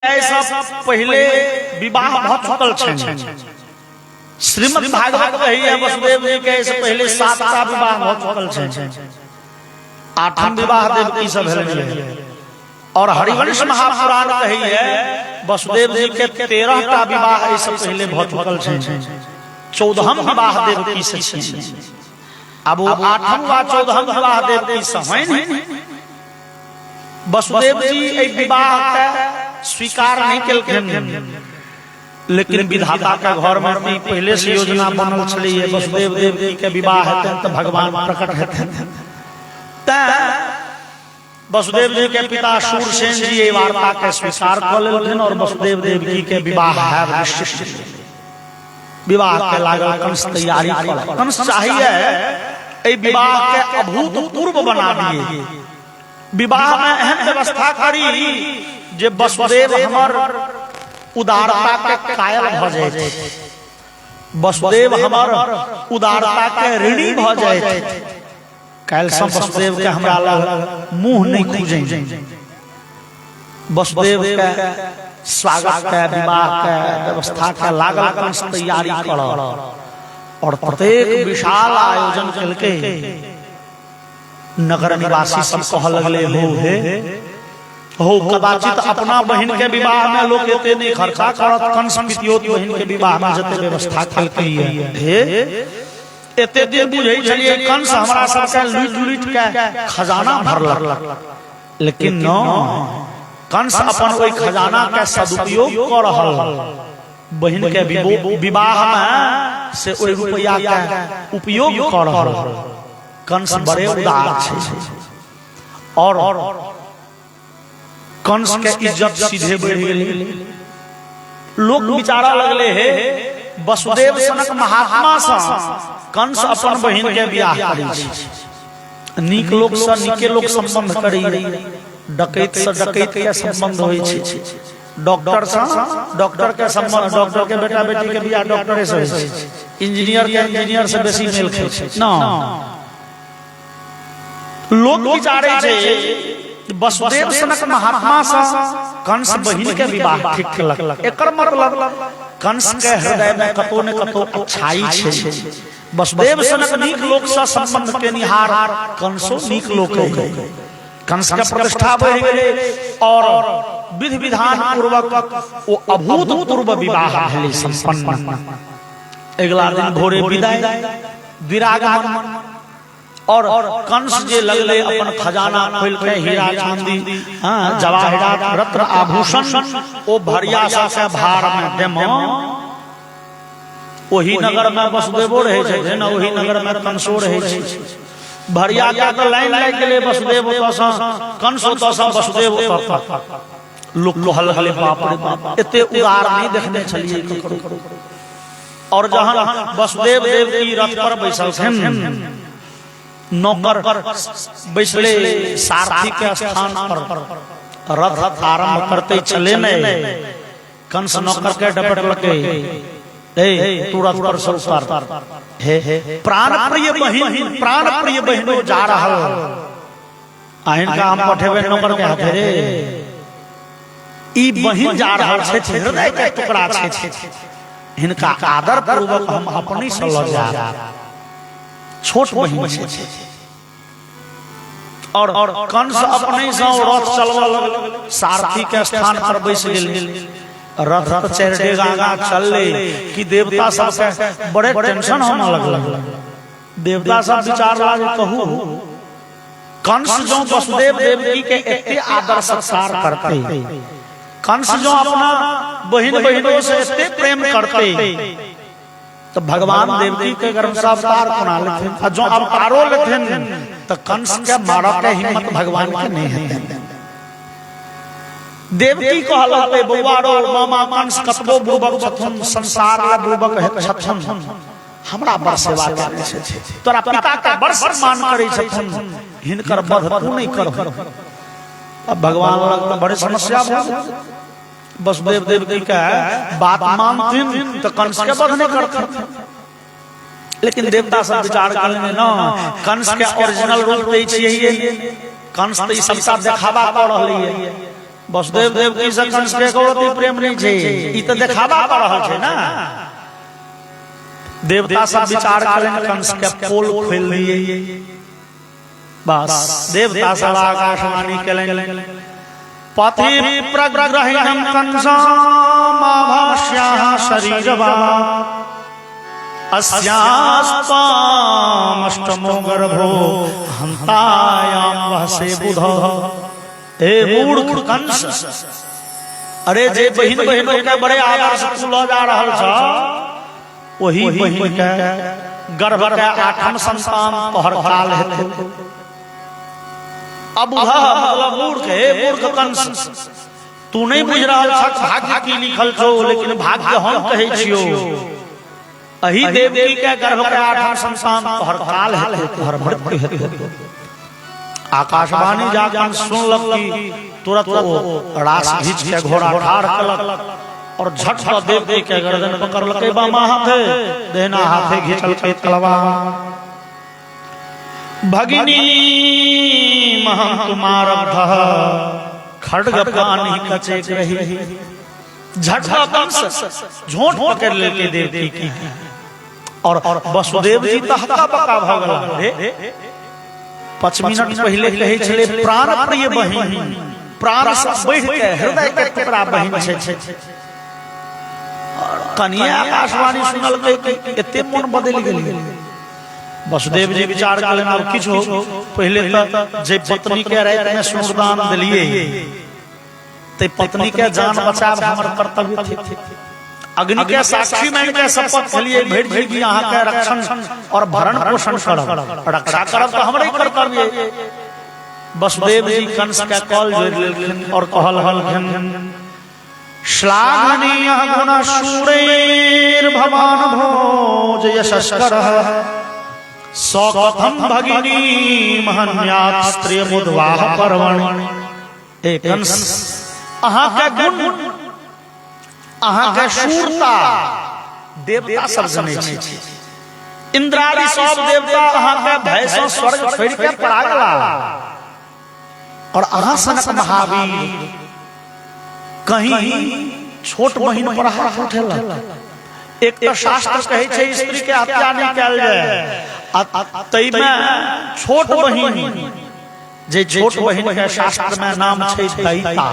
ऐसा पहले विवाह बहुत चुकल छे। श्रीमद् भागवत कही है वसुदेव जी के ऐसे पहले 7टा विवाह बहुत चुकल छे। 8वां विवाह देवकी से भेल है। और हरिवंश महापुराण कही है वसुदेव जी के 13टा विवाह ऐसे पहले बहुत चुकल छे। 14वां विवाह देवकी से छे। अब वो 8वां व 14वां विवाह देवकी से है। वसुदेव जी एक विवाह का स्वीकार नहीं कलखिन, लेकिन विधाता के घर में पहले से योजना बनल छली है वसुदेव देवकी के विवाह हेतु तो भगवान प्रकट हेतु। वसुदेव जी के पिता शूरसेन जी ये वार्ता के स्वीकार कर लेलखिन और वसुदेव देवकी के विवाह है विवाह के लागल कंस तैयारी कर। कंस चाहिए ए विवाह के अभूतपूर्व बना दिए, विवाह में अहम व्यवस्था करी जे वसुदेव हमर उदारता के कायल भ जाए, वसुदेव हमर उदारता के ऋणी भ जाए। कायल सब वसुदेव के हमरा लग मुंह नहीं खूजे। वसुदेव के स्वागत के विवाह के व्यवस्था के लागल कंस तैयारी कर और प्रत्येक विशाल आयोजन करके नगर निवासी सब कह लगले हो कदाचित अपना बहन के विवाह में लोग एते नहीं खर्चा करत, कंस पितियोत बहन के विवाह में जते व्यवस्था कलके हे एते दिन बुझै छलिए कंस हमरा सब के लूट के खजाना भरलक, लेकिन न कंस अपन ओई खजाना के सदुपयोग कर रहल। बहन के विवाह में से ओई रुपया के उपयोग कर रहल। कंस बड़े उदार छे और कंस के इज्जत सीधे बढ़ गेले। लोग विचारा लगले हे वसुदेव सनक महात्मा सा कंस अपन बहन के बियाह करै छै। नीक लोग से नीके लोग संबंध करी, डकैत से डकैत के संबंध होय छै। डॉक्टर से डॉक्टर के संबंध, डॉक्टर के बेटा बेटी के बियाह डॉक्टर से होय छै। इंजीनियर के इंजीनियर से बेसी मेल खाय छै ना। लोग विचारे छे वसुदेव सनक महात्मा सा कंस बहिन के विवाह ठीक केलक। एकर मतलब कंस के हृदय में कतो ने कतो अच्छाई छे। वसुदेव सनक नीक लोक से संबंध के निहार कंसो नीक लोक है। कंस के प्रतिष्ठा बढ़ गेले और विधि विधान पूर्वक वो अभूतपूर्व विवाह भेले संपन्न। अगला दिन भोरे विदाई विरागमन और कंस जे लगले अपन खजाना खोल के हीरा चांदी जवाहरात रत्न आभूषण ओ भरिया सा के भार में देम। ओही नगर में वसुदेवो रहे छै न, ओही नगर में कंसो रहे छै। भरिया के तो लाइन लाग गेले वसुदेव ओतसा कंस ओतसा वसुदेव ओतसा। लोग कहल हले बाप रे बाप एते उदार नहीं देखने छलिए ककरो। और जहां वसुदेव देव की रथ पर बैसल छन, नौकर बैसले सारथी के स्थान पर रथ आरंभ करते चले में कंस नौकर के डपट लगे तू रथ पर से उतर। प्राण प्रिय बहनो जा रहल आहिन का हम पठेबे नौकर के हाथे रे। ई बहिन जा रहल छै, हृदय के टुकड़ा छै, हिनका आदर पूर्वक हम अपनी से ल जा। छोट बहिन छै और कंस अपने से रथ चलवा लगल। सारथी के स्थान पर बैस गेल। रथ चढ़े आगा चलले कि देवता सब के बड़े टेंशन होने लगल। देवता सब विचार लागे कहू कंस जो वसुदेव देवकी के एते आदर सत्कार करते, कंस जो अपना बहन बहनों से एते प्रेम करते, तो भगवान देवकी के गर्भ से अवतार बना लेथिन। और जो अवतारो लेथिन तो कंस के मारा के हिम्मत भगवान के नहीं है। देवकी कहलते बौआरो मामा कंस कतबो बुबक छथुन संसार ला बुबक है छथुन, हमरा बड़ सेवा करे छै, तोरा पिता के बड़ सम्मान करे छथुन, हिनकर वध तू नहीं कर। अब भगवान लग बड़े समस्या भ वसुदेव देवकी का बात मानथिन तो कंस के वध नहीं करथिन। लेकिन देवता सब विचार करने न कंस के ओरिजिनल रूप दै छियै, कंस तो ई सबका देखावा कर रहलै है। वसुदेव देवकी से कंस के को प्रेम नहीं छे, ई त देखावा कर रहल छे ना। देवता सब विचार करें कंस के पोल खोल दिए, बस देवता सब आकाशवाणी करें पति प्रग्रहिणं कंसमाभास्याः शरीरवा अस्यास्तामष्टमो गर्भो हन्तायां वहसे बुधः। ए मूर्ख कंस, अरे जे बहिन बहिनों के बड़े आदर से तू ल जा रहल छ, वही बहिन के गर्भ के आठम संतान तोहर काल हेतु। अब मतलब मूर्ख है, मूर्ख कंस, तू नहीं बुझ रहल छ भाग्य की लिखल छो, लेकिन भाग्य हम कहै छियो। अही देवकी के गर्भ के आठम संतान तोहर काल हेतु, तोहर मृत्यु हेतु। आकाशवाणी जाकर सुनलक कि तुरंत वो रास घींच के घोड़ा ठाड़ कलक और झट से देवकी के गर्दन पकड़लक, बामा हाथे देना हाथे घींचल के तलवा। भगिनी महं तुमारब्धः खड्ग पानि कचेक रही। झट से कंस झोंट पकड़ लेके देवकी की और वसुदेव जी त हक्का बक्का भ गेला। रे 5 मिनट पहले कहे छले प्राण प्रिय बहिन, प्राण से बढ़ के हृदय के टुकड़ा बहिन छे। कन्या आकाशवाणी सुनल के एते मन बदल गेल। वसुदेव जी विचार करें अब किछु पहले जे पत्नी के रात में सुरदान दिलिए, ते पत्नी के जान बचाव हमर कर्तव्य थे। अग्नि के साक्षी मान के शपथ लिए भेट जी यहाँ के रक्षण और भरण पोषण करब, रक्षा करब तो हमरे कर्तव्य। वसुदेव जी कंस के कॉल जोड़ लेलखिन और कहल हलखिन श्लाघनीय गुण शूरेर भवान भोज यशस्करः सौकथम भगिनी महन्यात् स्त्रिय मुद्वाह पर्वणि। ए कंस, अहाँ के गुण, अहाँ के शूरता देवता सब जने छी। इंद्रादि सब देवता अहाँ के भय से स्वर्ग छोड़ के पड़ा गेला और अहाँ सनक महावीर कहीं छोट बहिन पर हाथ उठेला। एक तो शास्त्र कहे छे स्त्री के हत्या नहीं कैल जाए, तई में छोट बहिन, जे छोट बहिन के शास्त्र में नाम छे दैता।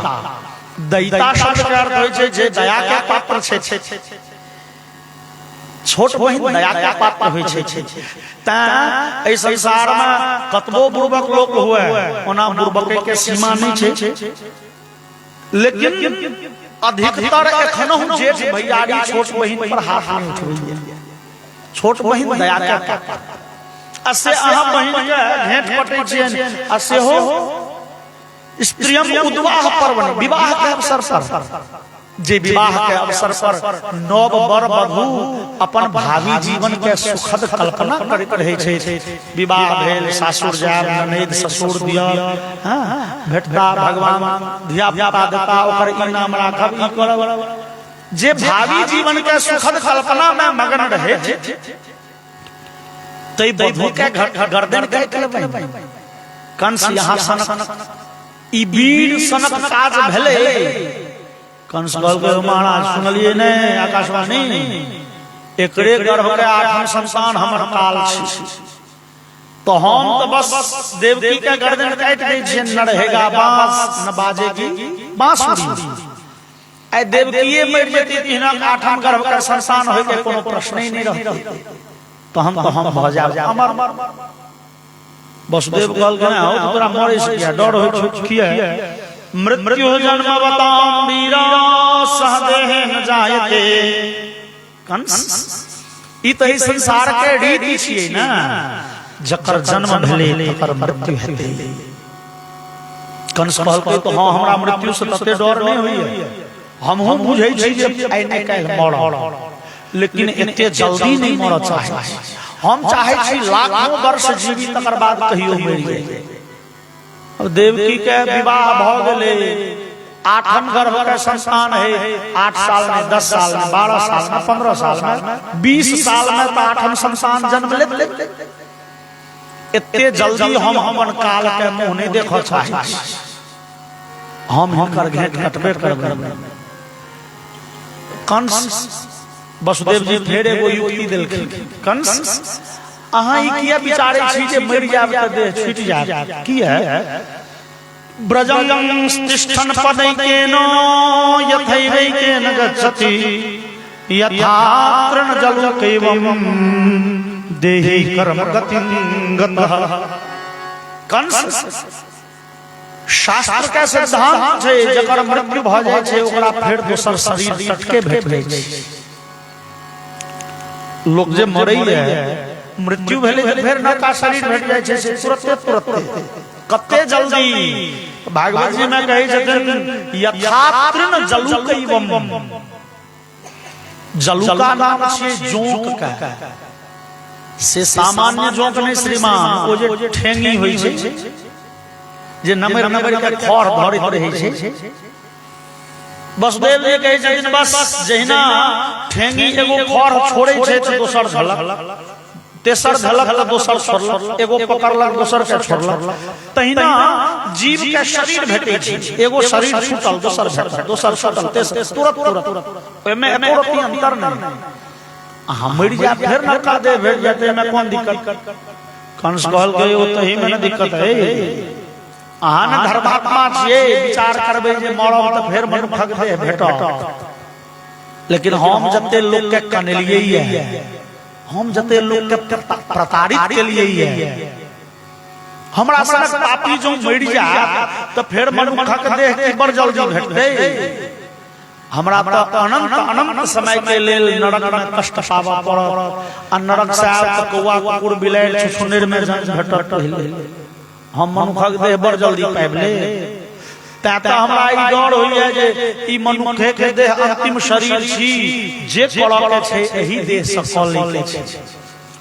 दैता शब्द के अर्थ होय छे जे दया के पात्र छे। छोट बहिन दया के पात्र होय छे। ता ए संसार में कतबो बुर्बक लोग हुए, ओना बुर्बक के सीमा नहीं छे, लेकिन अधिकतर एखनो जेठ भैयारी छोट बहिन पर हाथ नहीं उठबैया। छोट बहिन दया के पात्र, असे अहाँ बहिन के घेट पटै छियन, असे हो स्त्रियम उद्वाह पर्वणि, विवाह के अवसर पर, जे विवाह के अवसर पर नव वर वधू अपन भावी जीवन के सुखद कल्पना करैत रहै छै। विवाह भेल, सासुर जायब, ननद ससुर दिया, भेटता भगवान धिया पुता देता, ओकर ई नाम राखब, ई करब, जे भावी जीवन के सुखद कल्पना में मगन रहै छै। तै वधू के गर्दन काट लेबै। कंस यहाँ सनक ई वीर सनक काज भेले। कंस कहलकै महाराज सुनलिए ने आकाशवाणी, एकरे गर्भ के आठम संतान हमर काल छी, तो हम तो बस देवकी के गर्दन काट दै छियै। न रहेगा बांस न बाजेगी बांसुरी। आई देवकीए मर जेती तिहनक आठम गर्भ के संतान होय के कोनो प्रश्न ही नहीं रहते, तो हम भ जाब अमर। वसुदेव कहलकै ना हो तोरा मरे से क्या डर हो किया, मृत्यु जन्म बताम वीरा सहदेह न जायते। कंस, ई तो ही संसार के रीति छियै ना, जकर जन्म भेले तकर मृत्यु हेतै। कंस कहलकै तो हां हमरा मृत्यु से तते डर नहीं होइए, हमहु बुझै छी जे आइ नै काल्हि मरब, लेकिन एते जल्दी नहीं मरऽ चाहै छी। हम चाहे छी लाखों वर्ष जीवी, तकर बाद कहियो मरि जाय। अब देवकी के विवाह भ गेले, आठम गर्भ के संतान है। 8 साल में, 10 साल में, 12 साल में, 15 साल में, 20 साल में तो आठम संतान जन्म ले। एते जल्दी हम अपन काल के मुंह नहीं देखऽ चाहै छी। हम हिनकर घेट कटबे करबे। कंस वसुदेव जी फेर एगो युक्ति देलखिन, कंस अहाँ ई किया विचारे छी जे मरि जाब त देह छूटि जायत, किया ब्रजं तिष्ठन् पदैकेन यथैवैकेन गच्छति यथा तृणजलुकैवं देहि कर्म गतिं गतः। कंस शास्त्र के सिद्धांत छै जकर मृत्यु भ जाय छै ओकरा फेर दोसर शरीर टटके भेट जाय छै। लोग जे मरै है मृत्यु भेले फेर नया शरीर भेट जाय छै से तुरते कते जल्दी। भागवत जी में कहै छथिन यथा तृण जलुकैवम, जलुका नाम छै जोंक का, से सामान्य जोंक नहीं श्रीमान, ओ जे ठेंगी होई छै जे नमर नमर के खर धरैत रहै छै। वसुदेव जी कहै छथिन बस जहिना ठेंगी एगो खर छोड़ै छै त दोसर धलक, तेसर धलक त दोसर छोड़लक, एगो पकड़लक दोसर के छोड़लक, तहिना जीव के शरीर भेटै छै। एगो शरीर छूटल दोसर भेटल, दोसर छूटल तेसर, तुरंत ओइमे एको रत्ती अंतर नहीं। अहाँ मरि जाब फेर नरका देह भेट जाते में कौन दिक्कत। कंस कहल के ओतही में न दिक्कत है, अहाँ न धर्मात्मा छियै, विचार करबै जे मरब त फेर मनुखक देह भेटत। लेकिन हम जते लोग के कनलियै है, हम जते लोग के प्रताड़ित केलियै, हमरा सनक पापी जो मरि जाय त फेर मनुखक देह की बड़ जल्दी भेटतै। हमरा त अनंत अनंत समय के लेल नरक में कष्ट पाबऽ पड़त, आ नरक से आब त कौआ कुकुर बिलाइ छुछुनर में जन्म भेटत पहिले, हम मनुखक देह बड़ जल्दी पाबि ले। त हमरा ई डर होइए जे ई मनुखे के देह अंतिम शरीर छी, जे करऽ के छै एही देह से कऽ लै के छै।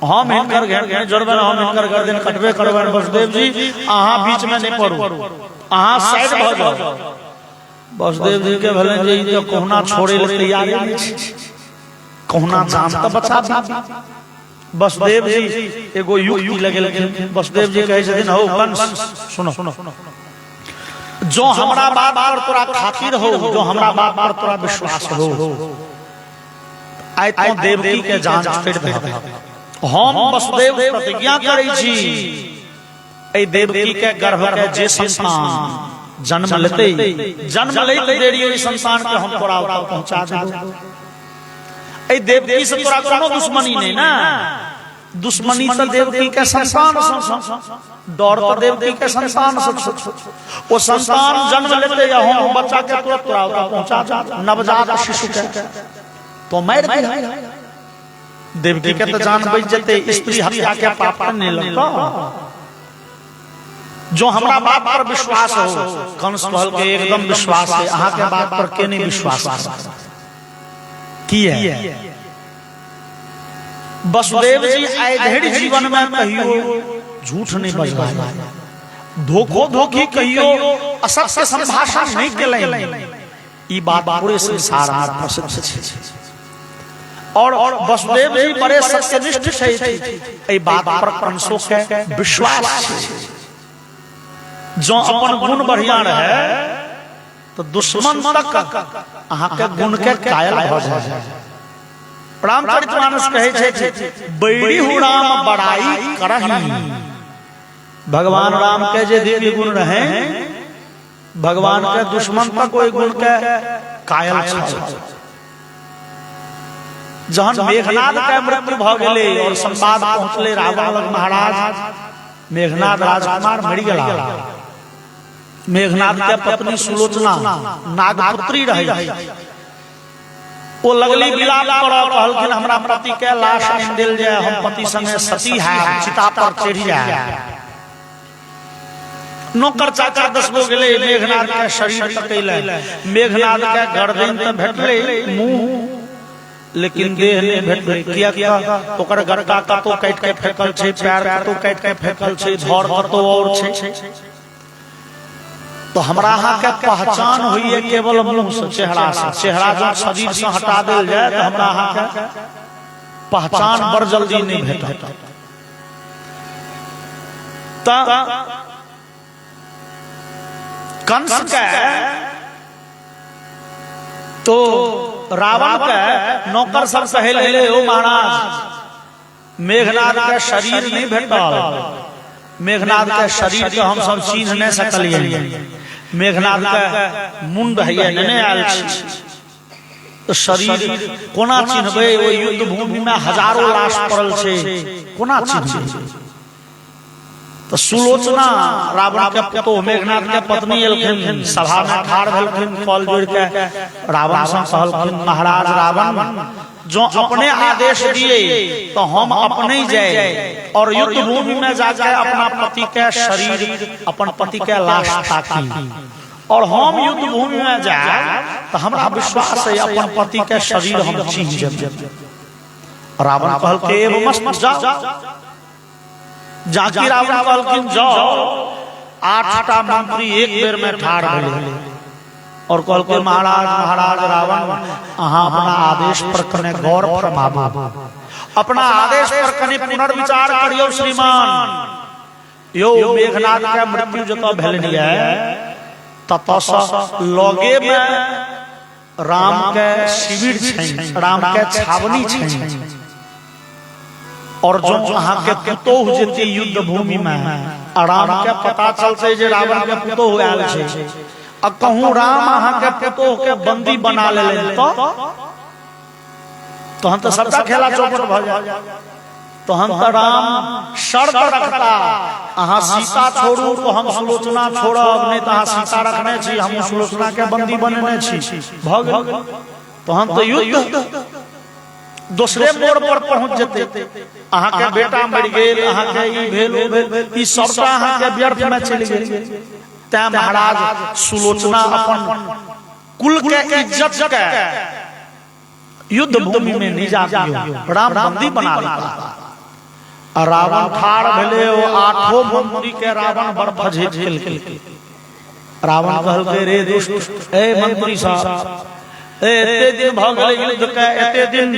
हम हिनकर घेर घेर जोड़बे, हम हिनकर गर्दन कटबे करबे। वसुदेव जी अहाँ बीच में नहीं पड़ू, अहाँ साइड भ जाओ। वसुदेव जी के भले जे ई त कोहना छोड़े ले तैयार नहीं छै, कोहना जान त बचा दी। वसुदेव जी एगो युक्ति लगेलखिन। वसुदेव जी कहै छथिन हो कंस सुनो, जो हमरा बात पर तोरा खातिर हो, जो हमरा बात पर तोरा विश्वास हो, आइ तो देवकी के जान छोड़ दे। हम वसुदेव प्रतिज्ञा करै छी ए देवकी के गर्भ के जे संतान जन्म लेते, जन्म लेते देरी ओइ संतान के हम तोरा पहुंचा देबो। ए देवकी से तोरा कोनो दुश्मनी नहीं ना, दुश्मनी तो देवकी के संतान से, डर तो देवकी के संतान से। वो संतान जन्म लेते या हम बच्चा के तुरंत तोरा पहुंचा दे, नवजात शिशु के तो मार दे। देवकी के तो जान बच जते, स्त्री हत्या के पाप नहीं लगता। जो हमरा बात पर विश्वास हो, कंस कहल के एकदम विश्वास है, अहाँ के बात पर के नहीं विश्वास की है। वसुदेव जी आए धैर्य जीवन में कहियो झूठ नहीं बजवाया, धोखो धोखी कहियो असत्य संभाषण नहीं केलनि। ई बात पूरे संसार में प्रसिद्ध छै। और वसुदेव जी बड़े सत्यनिष्ठ छै, ई बात पर कंसो के विश्वास छै। जो अपन गुण बढ़िया रहे तो दुश्मन तक अहाँ के गुण के कायल भ जाय। रामचरितमानस कहै छै बैरी हूँ राम बड़ाई करही। भगवान राम के जे दिव्य गुण रहे, भगवान के दुश्मन तक कोई गुण के कायल छल। जहन मेघनाद के मृत्यु भ गेलै और संवाद पहुंचले रावण लग महाराज, मेघनाद राजकुमार मरि गेला। मेघनाद के पत्नी सुलोचना नागपुत्री रही, वो लगली विलाप करऽ, कहलखिन हमरा पति के लाश आनि देल जाय, हम पति संगे सती है चिता पर चढ़ि जाय। नौकर चाकर 10 गो गेले मेघनाद के शरीर तकैले, मेघनाद के गर्दन त भेटले, मुंह लेकिन देह नहीं भेटले। किया ओकर गरका कतो काट के फेकल छै, पैर कतो काट के फेकल छै, धड़ कतो और छै। तो हमरा अहाँ के पहचान हुई है केवल मुंह से, चेहरा से। चेहरा जब शरीर से हटा देल जाए तो हमरा अहाँ के पहचान बड़ जल्दी नहीं भेटत। कंस के तो रावण के नौकर सब कहे ले ओ महाराज मेघनाद के शरीर नहीं भेटल, मेघनाद के शरीर के हम सब चिन्ह नहीं सकलिए, मेघनाद के मुंड है नहीं आयल तो शरीर कोना चिन्हबे? ओ युद्ध भूमि में हजारों लाश पड़ल छे, कोना चिन्हबे? तो सुलोचना रावण के पुतोह मेघनाद के पत्नी एलखिन, सभा में ठाड़ भेलखिन, कल जोड़ के रावण से कहलखिन महाराज रावण जो अपने आदेश दिए तो हम अपने ही जाए और युद्ध भूमि में जाके अपना पति के शरीर अपन पति के लाश ताकी, और हम युद्ध भूमि में जाए तो हमारा विश्वास है अपन पति के शरीर हम छीन जाए। रावण कहल के मस्त जाओ, जाकी रावण कहलखिन जाओ, 8टा मंत्री एक बेर में ठाड़ भेले और कहलके महाराज महाराज रावण अहाँ अपना आदेश पर कने गौर फरमाबू, अपना आदेश पर कने पुनर्विचार करियो श्रीमान। यो मेघनाद के मृत्यु जतऽ भेलनि ततऽ लगे में राम के शिविर छनि, राम के छावनी छनि, और जो अहाँ के पुतोह जेती युद्ध भूमि में राम के पता चलते जे रावण के पुतोह आयल छै, आ कहूँ राम अहाँ के पुतोह के बंदी बना ले तो हम तो सबका खेला चौपट भ जाए, तो हम तो राम शर्त रखता अहाँ सीता छोड़ू तो हम सुलोचना छोड़ब, नहीं तो अहाँ सीता रखने छी हम सुलोचना के बंदी बनने छी, भ गेल। तो हम तो युद्ध दूसरे मोड़ पर पहुंच जते, अहाँ के बेटा मर गेल, अहाँ के ई भेल ओ भेल, ई सबटा अहाँ के व्यर्थ में चलि गेल। तै महाराज सुलोचना अपन कुल के इज्जत के युद्ध भूमि में नहीं जा दियो, राम बंदी बना दिया। रावण ठाड़ भेले, ओ 8 मंत्री के रावण बड़ फजेत केलकै। रावण कहलकै रे दुष्ट ए मंत्री साहब, एते दिन भ गेलै युद्ध के, एते दिन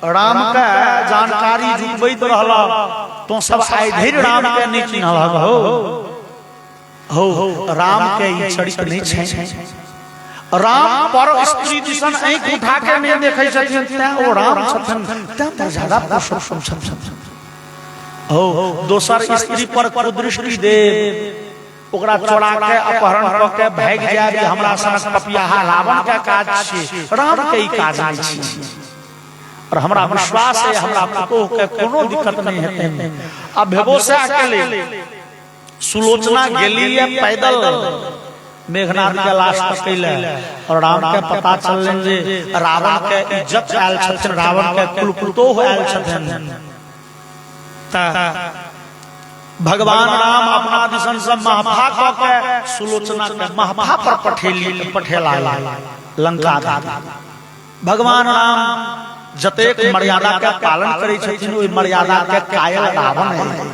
राम के जानकारी जुटबैत रहला, तो सब आइ धरि राम के नहीं चिन्हलक हो राम के ई चरित्र नहीं छै। राम पर स्त्री दिसन आँखि उठा के नहीं देखै छथिन, तैं ओ राम छथिन, तैं मर्यादा पुरुषोत्तम छथिन। हो दोसर स्त्री पर कुदृष्टि देव, ओकरा चोरा के अपहरण क के भाग जाय जे हमरा सनक पपियाहा रावण के काज छी, राम के ई काज नहीं छी। और हमरा विश्वास है हमरा पुतोह के कोनो दिक्कत नहीं हेतै। अब भेबोसा के ले सुलोचना गेली है पैदल मेघनाद के लाश पकैले, और राम के पता चलल जे रावण के इज्जत आयल छथिन, रावण के कुल पुतोह आयल छथिन। भगवान राम अपना दिसन से महफा क के सुलोचना के महफा पर पठेला लंका दा। भगवान राम जतेक मर्यादा के पालन करै छथिन, ओइ मर्यादा के कायल रावण है।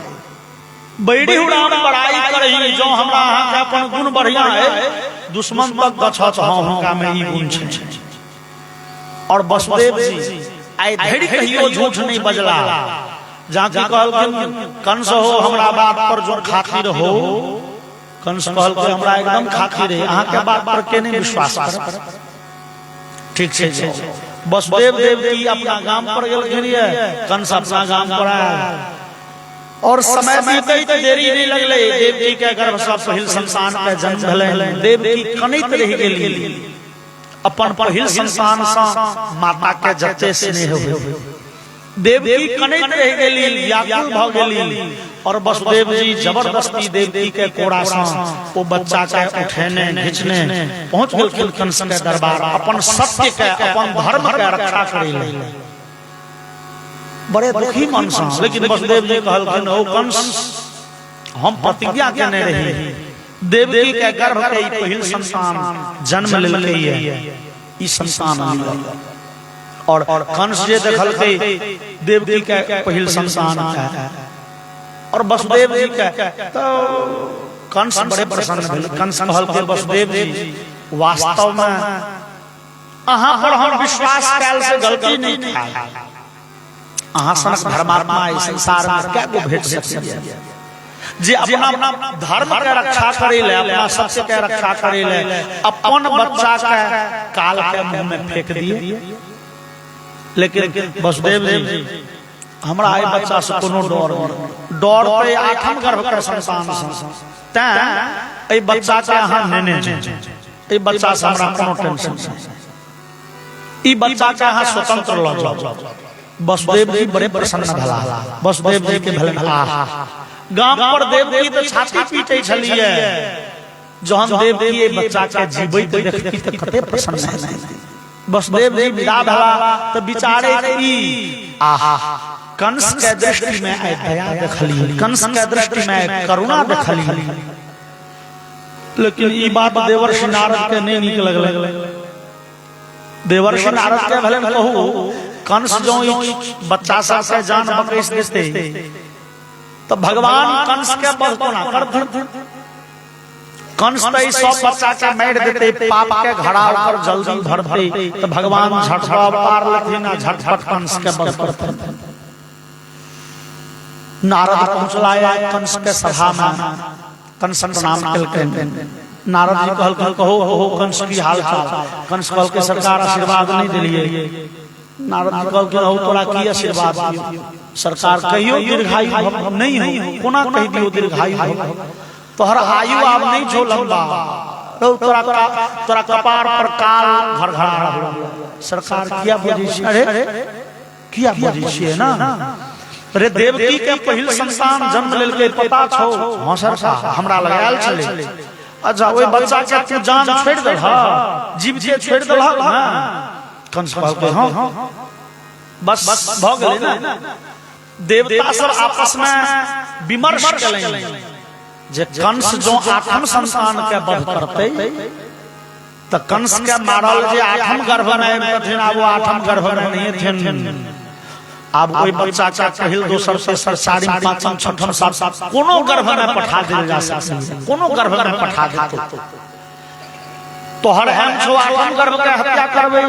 बैरी राम बड़ाई करही, जो हमरा अहाँ के अपन गुण बढ़िया है, दुश्मन तक गछत हाँ हुनका में ई गुण छै। और वसुदेव जी आइ धरि कहियो झूठ नहीं बजला, जाके कहलखिन कंस हो हमरा बात पर जो खातिर हो, कंस कहलकै हमरा एकदम खातिर है, अहाँ के बात पर के नहीं विश्वास कर। ठीक छै, वसुदेव देवकी अपना गांव पर गेलखिन, कंस अपना गांव पर आयल, और समय बीतैत देरी नहीं लगले, देवकी के गर्भ से पहिल संतान के जन्म भेलै। देवकी कनैत रहि गेली, अपन पहिल संतान से माता के जते स्नेह होय, देवकी कनैत रहि गेली, व्याकुल भ गेली, और वसुदेव जी जबरदस्ती देवकी के कोड़ा से वो बच्चा के उठेने घिचने पहुंच गेलखिन कंस के दरबार, अपन सत्य के अपन धर्म के रक्षा करै बड़े दुखी मन से। लेकिन वसुदेव जी कहलखिन ओ कंस हम प्रतिज्ञा केने रही, देवकी के गर्भ के ई पहिल संतान जन्म लेलकै है, ई संतान मिलल। और कंस जे देखलकै देवकी के पहिल संतान है, और वसुदेव जी के तो कंस बड़े प्रसन्न भेल। कंस कहलकै वसुदेव जी वास्तव में अहाँ पर हम विश्वास कैल से गलती नहीं था, अहाँ सनक धर्मात्मा इस संसार में क्या को भेट सकैया। जे अपना धर्म के रक्षा करे ले, अपना सत्य के रक्षा करे ले, अपन बच्चा के काल के मुंह में फेंक दिए। लेकिन वसुदेव जी हमरा आई बच्चा से कोनो डर पे आठम गर्भ के संतान तै ए बच्चा के अहाँ नेने ए बच्चा से हमरा कोनो टेंशन ई बच्चा के अहाँ स्वतंत्र ल जाओ। वसुदेव जी बड़े प्रसन्न भला। वसुदेव जी के भले गांव पर देवकी तो छाती पीटे छलिए, जहन देवकी ए बच्चा के जीवित देखती त कते प्रसन्न है। वसुदेव जी विदा भला तो बिचारे की आहा कंस के दृष्टि में दया देखली, कंस के दृष्टि में करुणा देखली। लेकिन ई बात देवर्षि नारद के नहीं नीक लगले। देवर्षि नारद के भले कहू कंस जो बच्चा सा से जान बकैस देते तो भगवान कंस के बल को ना कर। कंस तो सब बच्चा के मार देते, पाप के घड़ा पर जल्दी भरते तो भगवान झटका पार लेते ना, झटपट कंस के बल करते। नारद पहुंचलाया कंस के सभा में, कंस प्रणाम कलके। नारद जी कहल कहो कंस की हाल चाल। कंस कहल के सरकार आशीर्वाद नहीं दिलिए। नारद जी कहल के तोरा की आशीर्वाद दियो सरकार, कहियो दीर्घायु नहीं हो, कोना कह दियो दीर्घायु हो, तोहर आयु आब नहीं जो लंबा, तोरा कपार पर काल घरघरा हो। सरकार किया बुझी, अरे किया बुझी छिए ना, अरे देवकी के पहिल संतान जन्म लेल के पता छौ। हां सरकार हमरा लगायल छले। अच्छा ओए बच्चा के तू जान छोड़ दलहा, जीव के छोड़ दलहा ना। कंस कहलकै हां बस भ गेलै ना। देवता सब आपस में विमर्श केलनि जे कंस जो आठम संतान के वध करते तो कंस के मारल जे आठम गर्भ में थे, वो आठम गर्भ में नहीं थे। अब कोई बच्चा का पहिल दोसर तेसर चारिम पांचम छठम सातम कोनो गर्भ में पठा देल जा सकते, कोनो गर्भ में पठा देते तो हर हम छो आठम गर्भ के हत्या करबे।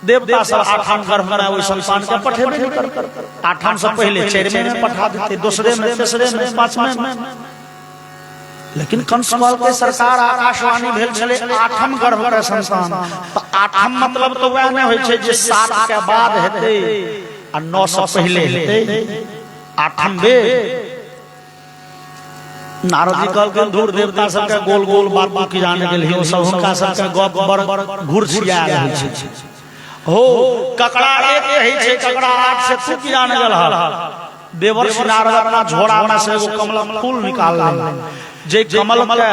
देवता सब आठम गर्भ में ओइ संतान के पठेबे नहीं कर। आठम से पहले चारवें में पठा देते, दूसरे में, तीसरे में, पांचवें में। लेकिन कंस के सरकार आकाशवाणी भेल छले आठम गर्भ के संतान। तो आठम मतलब तो वह नहीं होय छे जे 7 के बाद हेते आ 9 से पहले हेते। आठम बे नारद जी कहल के दूर देवता सब के गोल गोल बात की जाने के लिए सब हुनका सब के गप बड़ घुरछिया रहै छै। हो ककड़ा एक रही छे, ककड़ा 8 से तू की जाने गेल। देवर्षि नारद अपना झोरा में से एगो कमल फूल निकाल ले, जे कमल के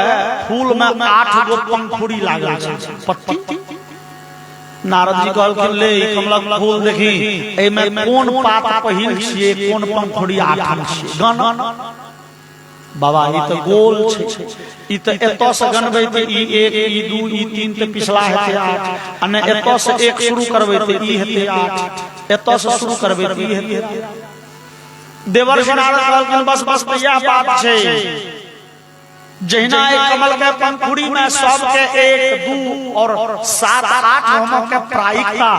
फूल में 8 गो पंखुड़ी लागल छै पत्ती। नारद जी कहल कि ले ई कमल फूल देखी, ए में कोन पात पहिल छिए, कोन पंखुड़ी आठम छिए गन। बाबा ई तो गोल छै, ई तो एतो से गनबै त ई 1 ई 2 ई 3 ते पिछला हेते 8, अने एतो से 1 शुरू करबै त ई हेते 8, एतो से शुरू करबै त ई हेते। देवर्षि नारद कहलखिन बस बस यह बात छै, जहिना एक कमल के पंखुड़ी में सब के 1 2 और 7 8 होमो के प्रायिकता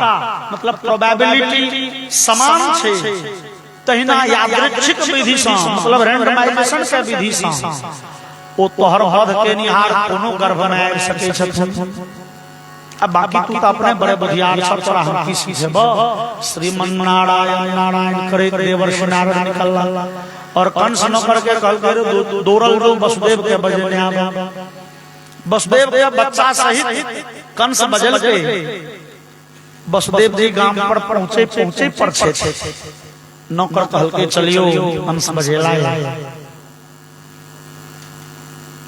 मतलब प्रोबेबिलिटी समान छै, तहिना यादृच्छिक विधि से मतलब रैंडमाइजेशन के विधि से ओ तोहर वध के निहार कोनो गर्भ में आबि सकै छथिन। अब बाकी तू तो अपने बड़े बुधियार सब तोरा हम की सीखेब। श्रीमन नारायण नारायण करे देवर्षि नारद निकलला और कंस न करके कहल के दौड़ल जो वसुदेव के बजे आवा। वसुदेव के बच्चा सहित कंस बजल के वसुदेव जी गांव पर पहुंचे पर छे। नौकर कहल के चलियो कंस बजेला।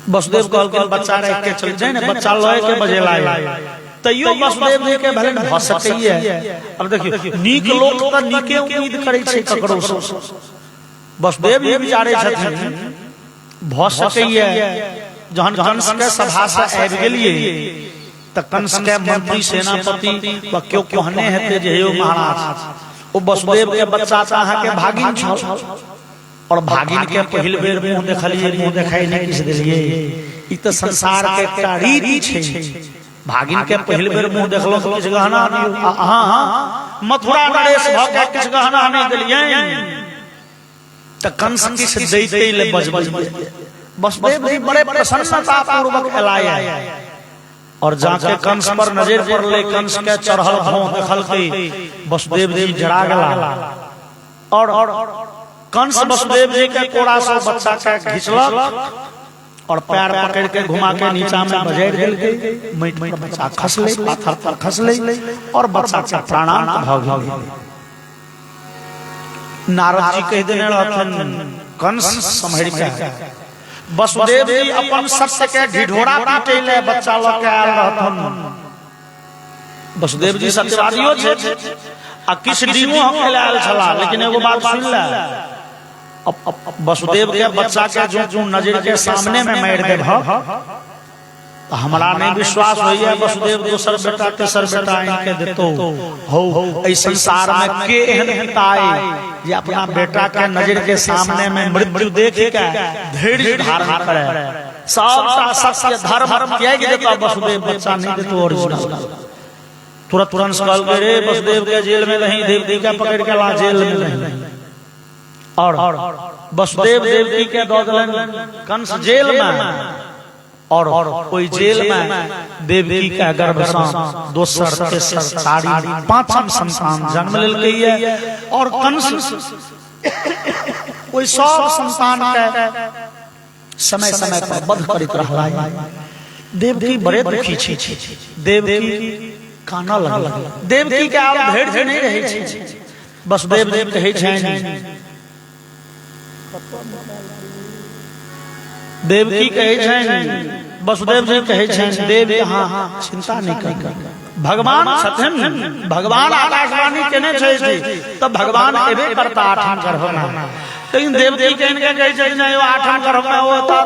वसुदेव कहल के बच्चा रह के चल जाए ना, बच्चा लय के बजेला तैयो वसुदेव जी के भले भ सकैए। अब देखियो नीक लोक त नीके उम्मीद करै छै ककरो से, वसुदेव जी विचारे छथिन भ सकैए। जहन कंस के सभा से आबि गेलिए त कंस के मंत्री सेनापति व क्यों कहने हेते जे हे महाराज ओ वसुदेव के बच्चा त अहाँ के भागिन छ और भागिन के पहिल बेर मुंह देखलिए, मुंह देखाई नहीं किस देलिए। ई त संसार के एकटा रीति छै, भागिन के पहिल बेर मुंह देखलो तो किछ गहना दियो। हां हां मथुरा नरेश भ के किछ गहना नहीं देलिए। तो कंस किस दैते ले बजबज वसुदेव जी बड़े प्रसन्नता पूर्वक खिलाया और जाके कंस पर नजर पर ले कंस के चढ़ल भौं देखल के वसुदेव जी जड़ा गला और कंस वसुदेव जी के कोड़ा से बच्चा के घिचलक और पैर पकड़ के घुमा के नीचा में बजेड़ दिल के मिट मिट बच्चा खस ले पाथर पर खस ले और बच्चा के प्राणांत भाग गए। नारद जी कह देने रहथन कंस संभल के वसुदेव जी अपन सत्य के ढिढोरा पीटे ले बच्चा ल के आल रहथन। वसुदेव जी सत्यवादियो छे आ किछ डीमो हम के आल छला लेकिन एगो बात सुन ले वसुदेव के बच्चा के जो नजर के सामने में मार दे हमरा नहीं विश्वास होइए वसुदेव दोसर बेटा तेसर बेटा इनके देतो हो इस संसार में के एहन हिताए जे अपना बेटा के नजर के सामने में मृत्यु देख के धैर्य धारण करे सब सत्य धर्म किया कि देता वसुदेव बच्चा नहीं देतो ओरिजिनल तुरंत कहल गए रे वसुदेव के जेल में नहीं देवकी का पकड़ के ला जेल में नहीं और वसुदेव देवकी के दो दलन कंस जेल में और कोई जेल में देवकी का गर्भ से दोसर तेसर चारी पांचम संतान जन्म लेलकै है और कंस कोई सब संतान के समय समय पर वध करैत रहला। देवकी बड़े दुखी छी देवकी काना लगल देवकी के आब धैर्य नहीं रहे छै वसुदेव जी कहै छनि देवकी कहे वसुदेव जी कहे देव हाँ चिंता नहीं कर भगवान छथिन भगवान आकाशवाणी केने छै तब भगवान एबे करता आठम गर्भ में लेकिन देवकी कहे नहीं आठम गर्भ में होता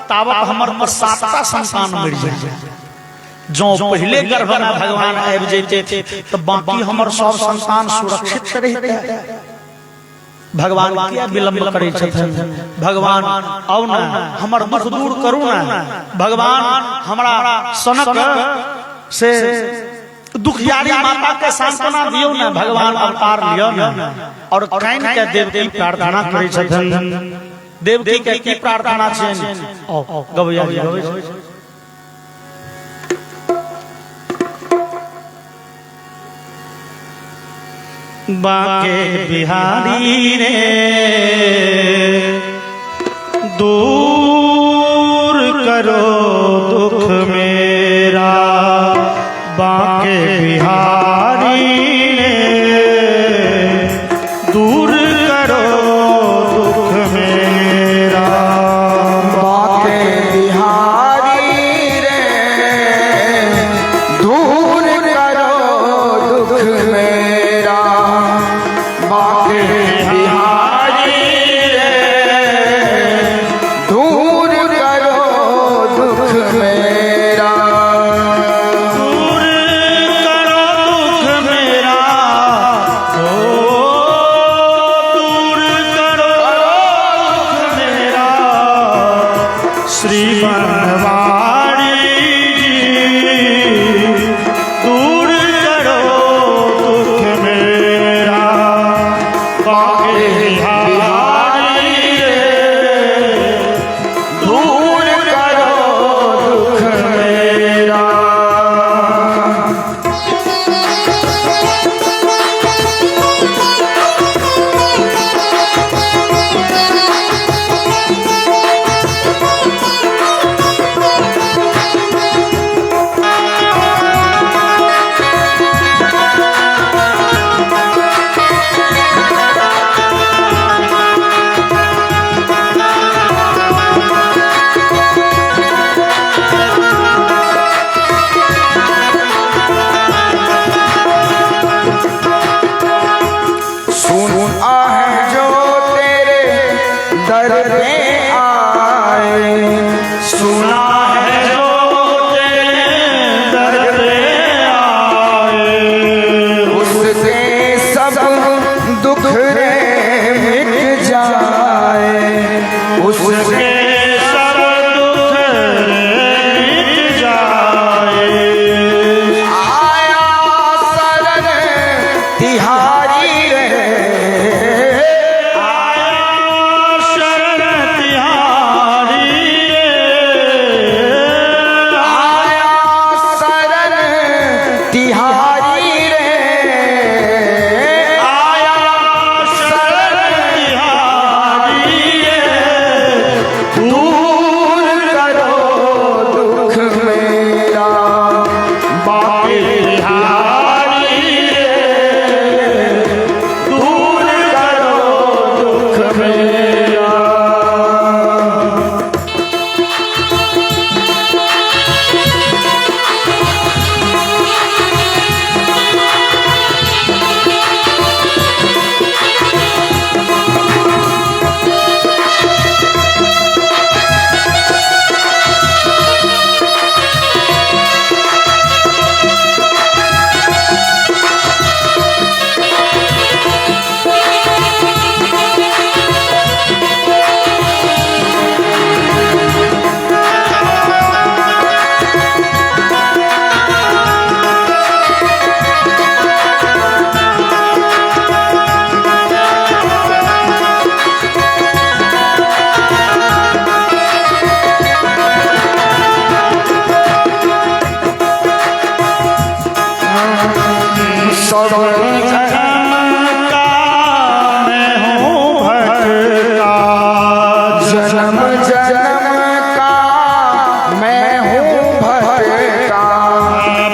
तावत हमर सातटा संतान मर जाए जो पहले गर्भ में भगवान आबि जैते तो बाकी हमर सब संतान सुरक्षित रहते। भगवान क्या विलंब करे छथिन भगवान आउ ना हमर दुख दूर करू ना भगवान हमरा सनक से दुखियारी माता के सांत्वना दियो ना भगवान अवतार लियो ना और काइन के देवकी प्रार्थना करे छथिन। देवकी के की प्रार्थना छेन गवैया बाके बिहारी रे दूर करो दुख मेरा बाके बिहारी रे दूर करो दुख मेरा बाके बिहारी रे दूर करो दुख मेरा बाके बिहारी रे दूर करो दुख मेरा दूर करो दुख मेरा ओ दूर करो दुख मेरा श्री बनवारी जी दूर करो दुख सब का मैं हूँ भटका, जन्म जन्म का मैं हूँ भटका,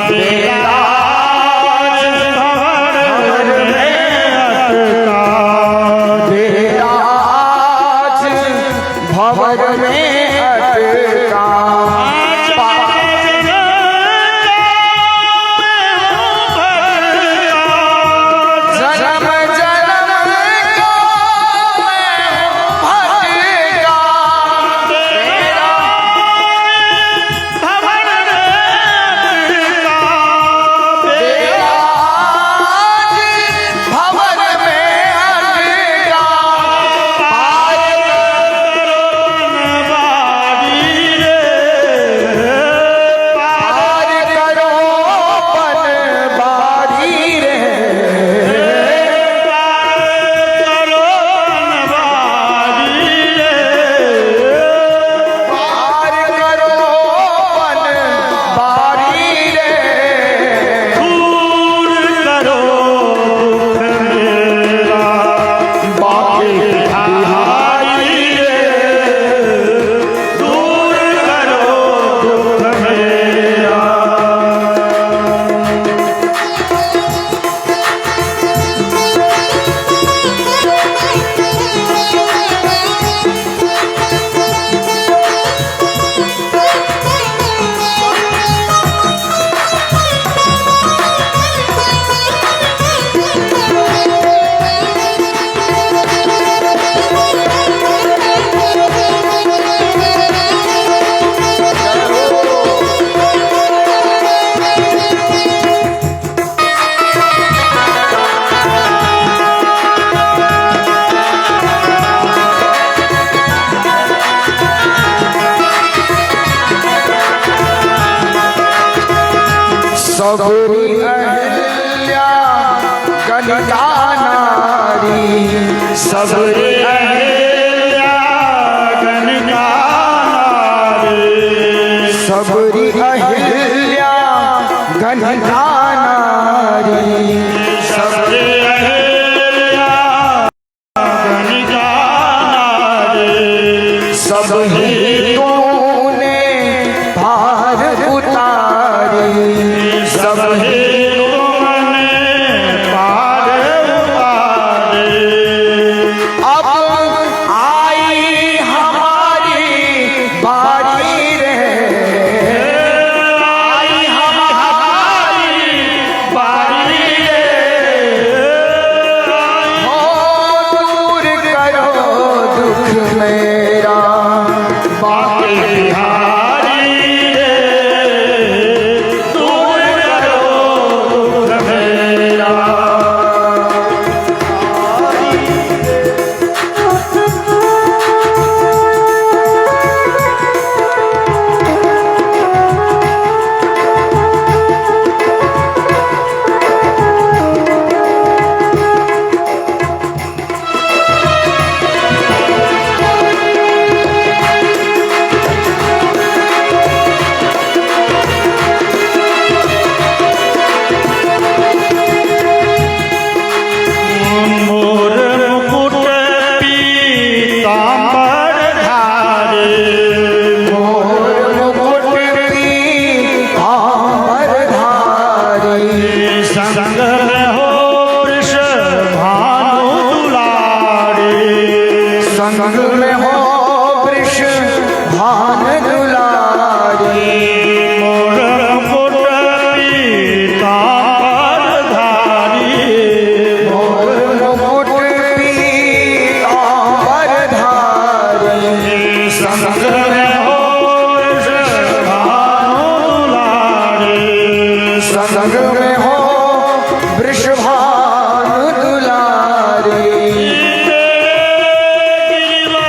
बेटा भंवर में अटका, बेटा आज भंवर में अटका। जन्म जन्म का मैं हूँ भटका, बेटा बेटा आज भंवर में अटका। पार करो पनवारी रे, पार करो पनवारी रे, बाकी सबरी अहिल्या कनिका नारी, सबरी सबरी अहिल्या कनिका नारी, सब ही तूने भार उतारी, सब ही अब आई हमारी बारी रे, आई हमारी बारी रे, हो दूर करो दुख मेरा, बाकी संग में हो वृष भान दुलारी, मोर मुकुट पीतांबरधारी, मोर मुकुट पीतांबरधारी, संग में हो वृषभानु दुलारी, संग में हो वृषभानु दुलारी, गिरिवा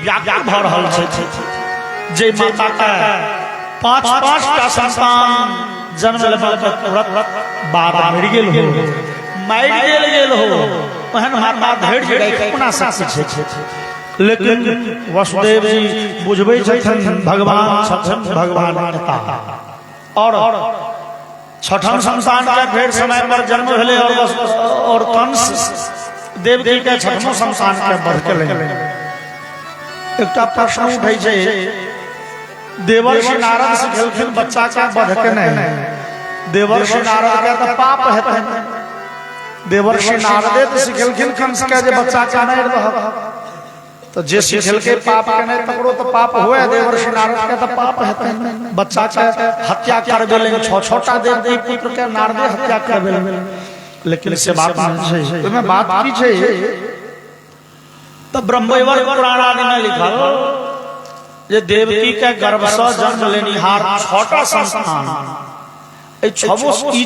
व्याख्या भ रहल छै जे माता का 5-5 टा संतान जन्म लेबा के तुरंत बाद मरि गेल हो, मारि गेल हो, ओहन माता धैर्य राखि कोना सकै छै। लेकिन वसुदेव जी बुझबै छथिन भगवान छथिन भगवान पिता, और छठम संतान के फेर समय पर जन्म भेलै और कंस देवकी के छठम संतान के वध केलनि। एकटा प्रश्न उठै छै, देवर्षि नारद सिखेलखिन बच्चा के वध केनाइ, देवर्षि नारद के तऽ पाप हेतै, देवर्षि नारदे तऽ सिखेलखिन कंस के जे बच्चा के मारि दहक, तो जे सिखेलकै पाप केनाइ तकरो तऽ पाप हुए, देवर्षि नारद के तऽ पाप हेतै, बच्चा के हत्या करबेलनि, 6 देव पुत्र के नारदे हत्या करबेलनि। लेकिन से बात नहि छै, ओहिमे बात की छै तऽ ब्रह्मवैवर्त पुराण आदि में लिखल जे देवकी के गर्भ से जन्म लेनिहार 6टा संतान, ई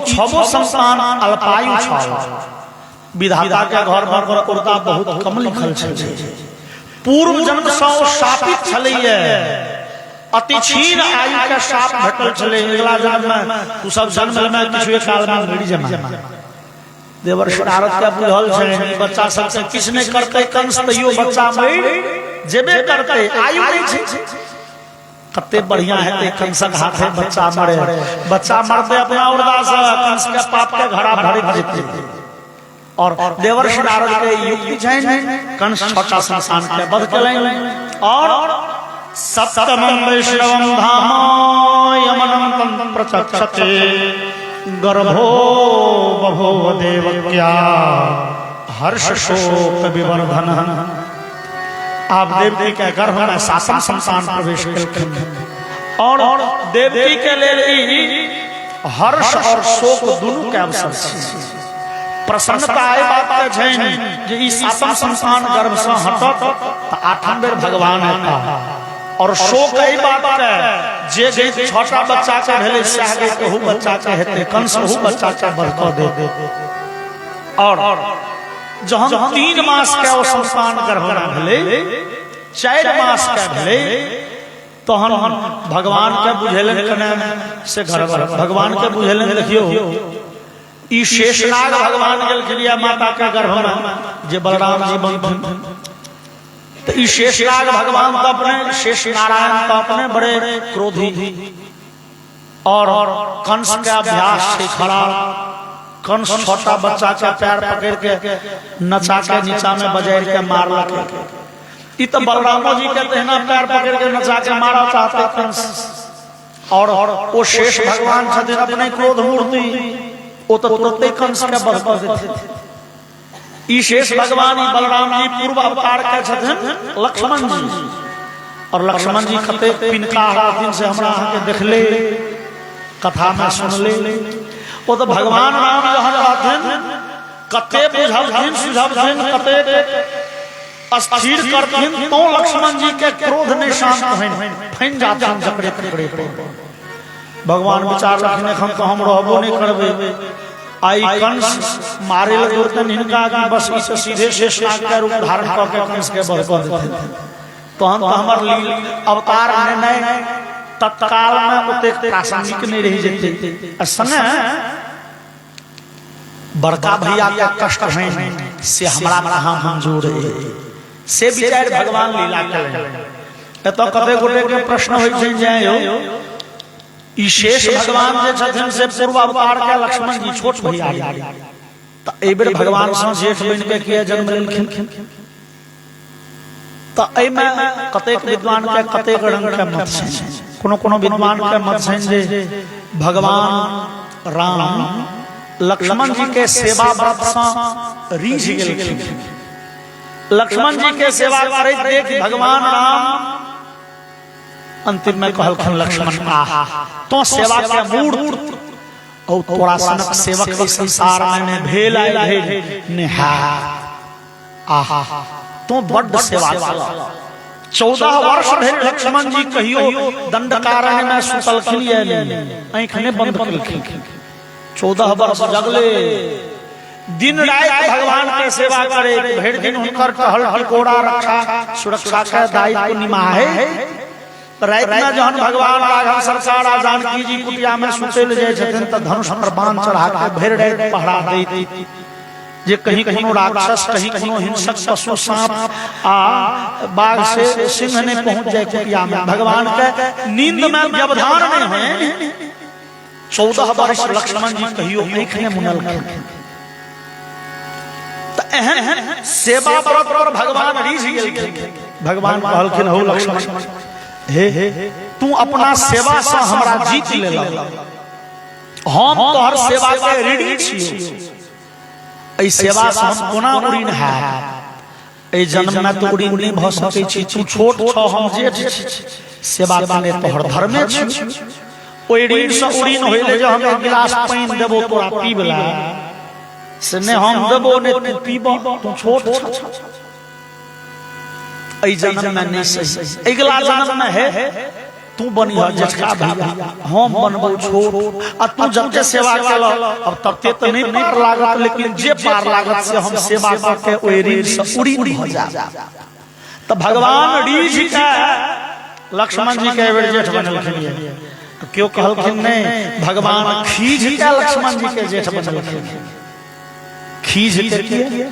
6 संतान अल्पायु छल। विधाता के घर पर उर्दा बहुत कम लिखल छै, पूर्व जन्म से शापित छलैये, अति क्षीण आयु के शाप भेटल छलै, अगला जन्म में तू सब जन्म में किछु काल में मरि जेमा। देवर्षि नारद के बुझल छै बच्चा सबसे किछु नहि करतै कंस, तैयो बच्चा मरि जेबे करतै, आयु नहि छै। कते बढ़िया हेतै कंसक हाथे बच्चा मरे, बच्चा मरते अपना उर्दा से कंस के पाप के घड़ा भरैत जेतै। और देवर्षि नारद के युक्ति छनि, कंस 6टा संतान के वध केलनि, और सप्तमं वैष्णवं धाम यमनं प्रचक्षते गर्भो बभूव देवक्या हर्ष शोक विवर्धन। आप देवकी के गर्भ में 7वां संतान प्रवेश केलखिन, और देवकी के लेल हर्ष और शोक दुनू के अवसर छै। प्रसन्नता एहि बात के छनि जे ई 7वां संतान गर्भ से हटत तऽ 8वां बेर भगवान एता, और शोक एहि बात के जे 6टा बच्चा के भेलै सएह के ओहू बच्चा के हेतै, कंस ओहू बच्चा के वध कऽ देत। और जहन 3 मास के ओ संतान गर्भ में भेलै, 4 मास के भेलै, तहन भगवान के बुझेलनि कने से गर्भ, भगवान के बुझेलनि देखियो ई शेषनाग भगवान गेलखिन या माता के गर्भ में जे बलराम जी बनथिन, तो ई शेषनाग भगवान तो अपने शेष नारायण तो अपने बड़े क्रोधी, और कंस के अभ्यास से खड़ा, कंस 6टा बच्चा के पैर पकड़ के नचा के नीचा में बजाय के मारलक। ई तो बलराम जी के तहना पैर पकड़ के नचा के मारा चाहता कंस, और वो शेष भगवान छथिन अपने क्रोध मूर्ति, वो तो तुरंत कंस के वध कर देते। ई शेष भगवान ई बलराम जी पूर्व अवतार के छथिन लक्ष्मण जी, और लक्ष्मण जी कते पिनका दिन से हमरा के देखले, कथा में सुनले, वो तो भगवान राम जहाँ रहथिन कते बुझलथिन सुझलथिन, कते स्थिर करथिन, तो लक्ष्मण जी के क्रोध नहीं शांत होइन, फैन जाथिन जकड़े तकड़े। भगवान विचार रखने एखन तो हम रहबो नहीं करबे, आई कंस मारे लगतन हिनका की बस इसे सीधे शेषनाग के रूप धारण क के कंस के वध कर देथिन, तहन तो हमर अवतार निर्णय तत्काल में ओते प्रासंगिक नहीं रही जेते। संगे बड़का भैया के कष्ट होइन से हमरा कहाँ मंजूर है, से विचार भगवान लीला केलनि। एतऽ कते गोटे के प्रश्न होइ छै जे ई शेष भगवान जे छथिन से पूर्व अवतार के लक्ष्मण जी छोट भैया, तो एहि बेर भगवान से जेठ बन के किया जन्म लेलखिन, तो एहि में कतेक विद्वान के कतेक रंग के मत छै। कोनो विद्वान के मत छै जे भगवान राम लक्ष्मण जी के सेवा व्रत से रीझ गेलखिन, लक्ष्मण जी के सेवा करैत देख भगवान राम अंतिम में कहलखिन लक्ष्मण आहा तो सेवा के मूर्त और तोरा सनक सेवक के संसार में भेल आए नेहा आहा तो बड़ सेवा कला। 14 वर्ष धरि लक्ष्मण जी कहियो दंडकारण्य में सुतलखिन या नहीं, आँख ने बंद केलखिन, 14 वर्ष जगले दिन रात भगवान के सेवा करे, भर दिन हुनकर टहल टिकोड़ा रक्षा सुरक्षा के दायित्व निभाए। रात में जहन भगवान राघव सरकार आ जानकी जी कुटिया में सुतल जाय छथिन त धनुष पर बाण चढ़ा के भर रात पहरा दैत जे कहीं कोनो राक्षस, कहीं कोनो हिंसक पशु सांप आ बाघ से सिंह ने पहुंच जाए कुटिया में। भगवान के नींद में व्यवधान नहीं है। 14 वर्ष लक्ष्मण जी कहियो आंख में मुनल सेवा व्रत पर भगवान रीझ गेलखिन। भगवान कहलखिन हो लक्ष्मण, हे तू अपना सेवा से हमरा जीत लेला, हम तोहर सेवा के ऋणी छी। ए सेवा से हम कोना उड़ीन है, ए जन्म में तो उड़ीन नहीं भ सकै छी। तू छोट छ, हम जेठ छी, सेवा करने तोहर धर्मे छी। ओइ ऋण से उड़ीन होइले जे हम एक गिलास पानी देबो तोरा पीबला से ने हम देबो ने तू पीबो, तू छोट छ। ए जन्म में नहीं सही, अगला जन्म में है तू बनिया जेठका भैया, हम बनबो छोट। आ तू जब सेवा केला अब तबते तो नहीं पार लागत, लेकिन जे पार लागत से हम सेवा करके ओइ ऋण से उड़ी भ जा। त भगवान रीझ के लक्ष्मण जी के बेर जेठ बनलखिन। तो क्यों कहलखिन नहीं, भगवान खीझ के लक्ष्मण जी के जेठ बनलखिन। खीझ के किए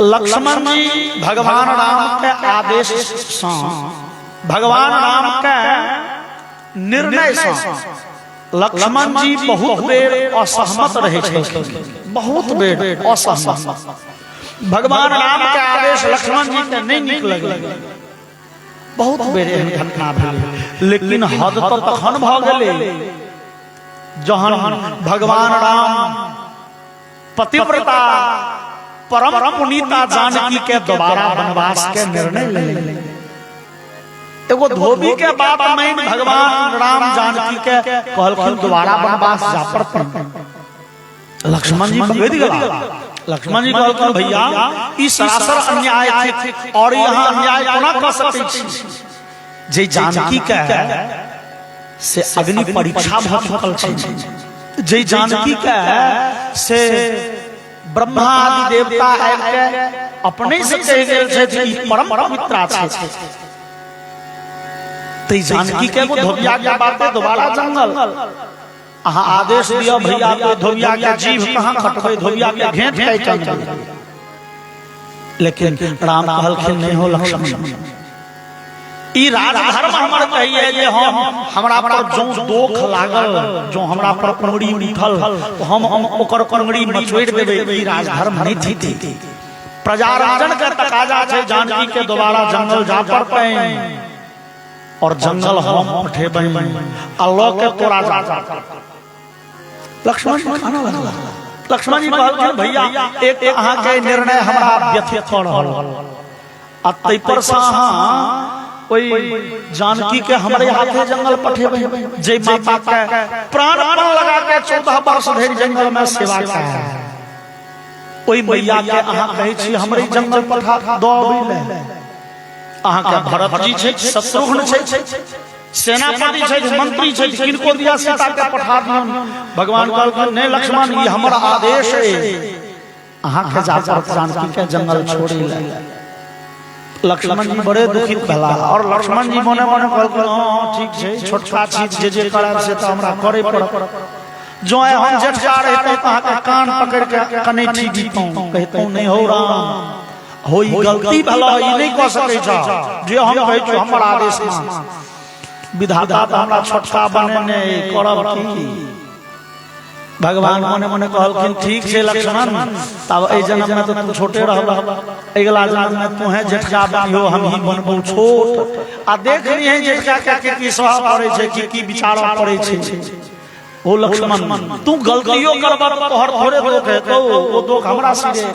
लक्ष्मण जी भगवान राम के आदेश से, भगवान राम के निर्णय से लक्ष्मण जी बहुत बेर असहमत रहे छलखिन, बहुत बेर असहमत। भगवान राम के आदेश लक्ष्मण जी के नहीं नीक लगल, बहुत बेर एहन घटना भेल। लेकिन हद तो तखन भ गेलै जहन भगवान राम पतिव्रता परम पुनीता जानकी के दोबारा वनवास के निर्णय ले। एगो धोबी के बाप में भगवान राम जानकी के कहलखिन दोबारा वनवास जा पड़तै। लक्ष्मण जी भेद गेला। लक्ष्मण जी कहलखिन भैया ई सरासर अन्याय छै, और यहाँ अन्याय कोना क सकै छी। जे जानकी के से अग्नि परीक्षा भ चुकल छै, जे जानकी के से ब्रह्मा आदि देवता आबि के अपने से कहि गेल छै कि परम पवित्रा छै। तै जानकी के वो धोबिया के बाते दोबारा जंगल अहाँ आदेश दियो भैया पे धोबिया के जीभ कहां कटबै, धोबिया के घेंट काटि। लेकिन राम कहलखिन नहीं हो लक्ष्मण, ई राजधर्म हमर कहिए जे हम हमरा पर जो दोख लागल, जो हमरा पर कंगड़ी उठल तो हम ओकर कंगड़ी मचोड़ देबे, ई राजधर्म नहीं थी। प्रजाराजन के तकाजा छै जानकी के दोबारा जंगल जा पड़तै, और जंगल हम उठेबै अल्लाह के तोरा जा। लक्ष्मण जी खाना लगला। लक्ष्मण जी कहलखिन भैया एक अहाँ के निर्णय हमरा व्यथित क रहल, आ तै पर से अहाँ ओई जानकी के हमरे हाथे जंगल पठेबै, जे माता के प्राण लगा के 14 वर्ष धरि जंगल में सेवा करै, ओई मैया के अहाँ कहै छी हमरे जंगल पठा दो अबैले। अहाँ के भरत जी छै, शत्रुघ्न छै, सेनापति छै, मंत्री छै, किनको दिया सीता के पठा दियौन। भगवान कहलखिन नहीं लक्ष्मण ई हमर आदेश है, अहाँ के जा जानकी के जंगल छोड़ी ले। लक्ष्मण जी बड़े दुखित भेला, और लक्ष्मण जी मने मने कहलखिन हां ठीक छै, छोटका चीज जे करब से तो हमरा करे पड़त। जो हम जेठका रहते तो अहाँ के कान पकड़ के कनेठी दीतौं, कहतौं नहीं हो राम होई गलती भला ई नहीं कह सकै छ, जे हम कहै छी हमर आदेश मान। विधाता तो हमरा छोटका बने ने करब की। भगवान मने मने कहलखिन ठीक छै लक्ष्मण, तब ए जन्म में तो तू छोटे रहब, अगला जन्म में तू है जेठका बनियो, हम ही बनबो छोट। आ देख रही है जेठका के की सह पड़े छै, की विचार पड़े छै। ओ लक्ष्मण तू गलतियो करबा तो तोहर थोड़े दोख है, तो वो दोख हमरा सिरे।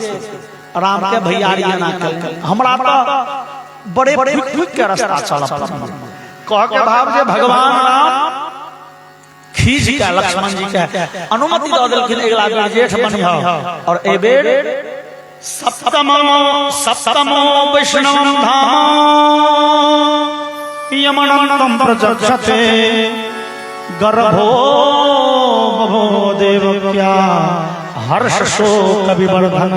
राम के भैयारी ना कल हमरा तो बड़े फुक के रास्ता चलत कह के भाव जे भगवान राम खींच के लक्ष्मण जी के अनुमति दे देलखिन अगला बेर जेठ बनिह। और ए बेर सप्तमो वैष्णवम धाम यमनंतम प्रचक्षते गर्भो बभो देवक्या हर्ष शोक विवर्धन।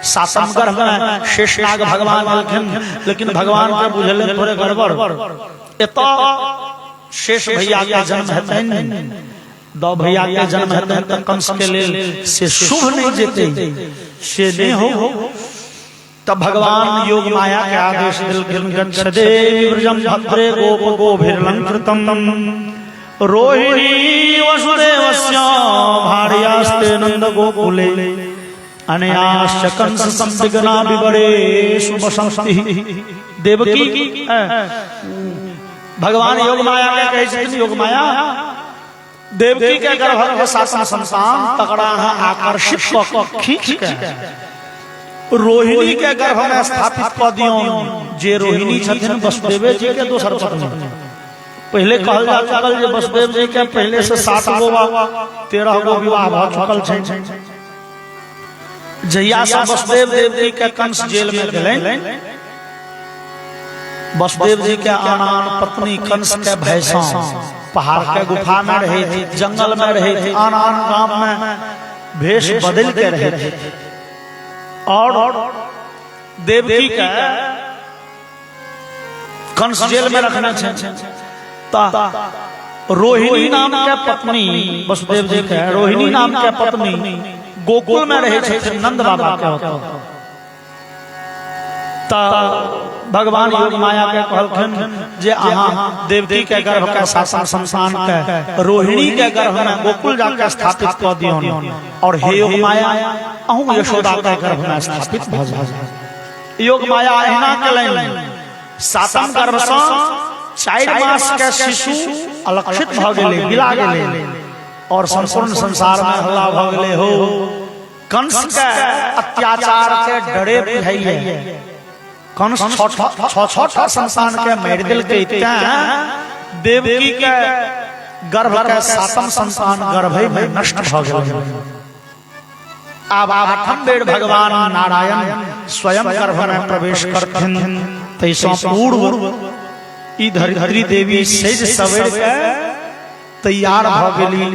सातम गर्भ में शेषनाग भगवान अलखिन, लेकिन भगवान के बुझले थोड़े गड़बड़। एतो शेष भैया के जन्म हेतैन, दो भैया के जन्म हेतैन त कंस के लेल से शुभ नहीं जेते, से नहीं हो। तब भगवान योग माया के आदेश दिल गच्छदे विव्रजम भद्रे गोप गोभिर्लंकृतम रोहिणी वसुदेवस्य भार्यास्ते नंद गोकुले अनयाश्च कंस संविघ्ना विवरे शुभ संस्ति। देवकी भगवान योग माया के कहे छथिन, योग माया देवकी के गर्भ के साथ संतान तकड़ा आकर्षित खींच के रोहिणी के गर्भ में स्थापित कर दियो। जे रोहिणी छथिन वसुदेव जी के दोसर पत्नी। पहले कहल जा चुकल जे वसुदेव जी के पहले से 7 गो 13 गो विवाह भ चुकल छै। जहिया से वसुदेव देवकी के कंस जेल में गेलैन, वसुदेव जी के आनान पत्नी कंस के भय से पहाड़ के गुफा में रहे थे, जंगल में रहे थे, आनान गांव में भेष बदल के रहे थे। और देवकी का कंस जेल में रखना चाहिए। रोहिणी नाम के पत्नी वसुदेव जी के, रोहिणी नाम के पत्नी गोकुल में रहे थे, नंद बाबा के होता। भगवान योग माया के कहलखिन जे अहाँ देवकी के गर्भ के साथ संतान के रोहिणी के गर्भ में गोकुल जाकर स्थापित कर दियो। और हे योग माया अहूँ यशोदा के गर्भ में स्थापित भ जाओ। योग माया अहिना केलैन। 7म गर्भ से 4 मास के शिशु अलक्षित भ गेलै, बिला गेलै, और संपूर्ण संसार में हल्ला भ गेलै हो। कंस के अत्याचार के डरे बुझाइए। कंस 6 संतान के मार देलकै, देवकी के गर्भ के 7म संतान गर्भे में नष्ट भ गेलै। अब 8म बेर भगवान नारायण स्वयं गर्भ में प्रवेश करथिन। तैसा पूर्व ई धरित्री देवी सेज सवेर के तैयार भ गेली।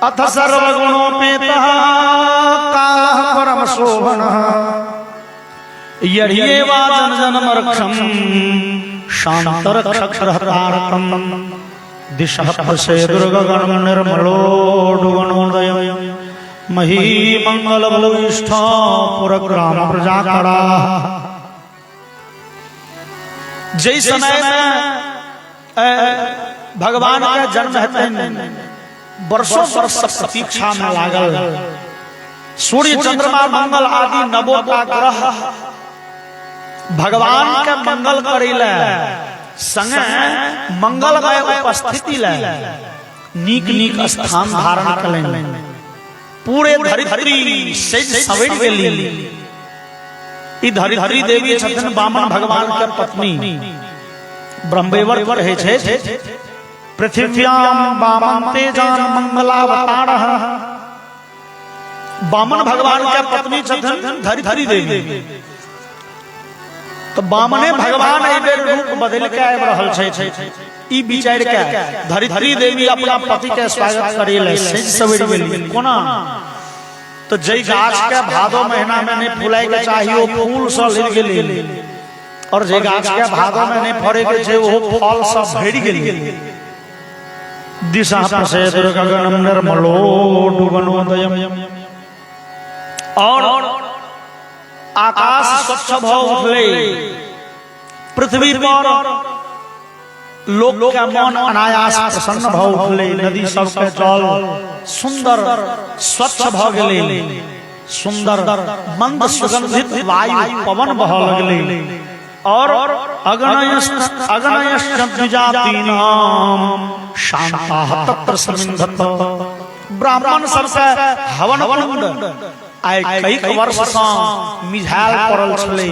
अथ सर्वगुणोपेतः कालः परम शोभनः यर्ह्येवा जन जनमरक्षम शान्तरक्षरहतारकम दिशः प्रसे दुर्गगणं निर्मलोडुगणोदयं मही मंगलबलविष्ठा पुरग्राम प्रजाकरा। जय समय भगवान का जन्म हेतु वर्षों वर्ष प्रतीक्षा में लागल। सूर्य चंद्रमा मंगल आदि नवो का ग्रह भगवान के मंगल करेला संगे मंगल में उपस्थिति ले नीक नीक स्थान धारण करें। पूरे धरित्री से सवेर गेली। ई धरित्री देवी छथिन वामन भगवान के पत्नी। ब्रह्मदेवर कहे छे पृथ्व्याम वामन तेजान मंगलावतारः। वामन भगवान के पत्नी छथिन धरित्री देवी। तो वामने भगवान एहि बेर रूप बदल के आबि रहल छै। ई विचार के धरित्री देवी अपना पति के स्वागत करेले सवेर गेली। कोना तो जय गाछ के भादो महीना में नहीं फुलाय के चाहिए, वो फूल से लग गेली। और जय गाछ के भादो में नहीं फरे के छै, वो फल से भरि गेली। दिशा प्रसे दुर्गगणं निर्मलोडुगणोदयं। और आकाश स्वच्छ भ उठले। पृथ्वी पर लोक के मन अनायास प्रसन्न भ उठले। नदी सब के जल सुंदर स्वच्छ भ गेले। सुंदर मंद सुगंधित वायु पवन बह लगले। और अगणयश्च द्विजातीनां शांताः तत्र समिन्धत। ब्राह्मण सब से हवन कुंड आइ कईक वर्ष से मिझाल पड़ल छले,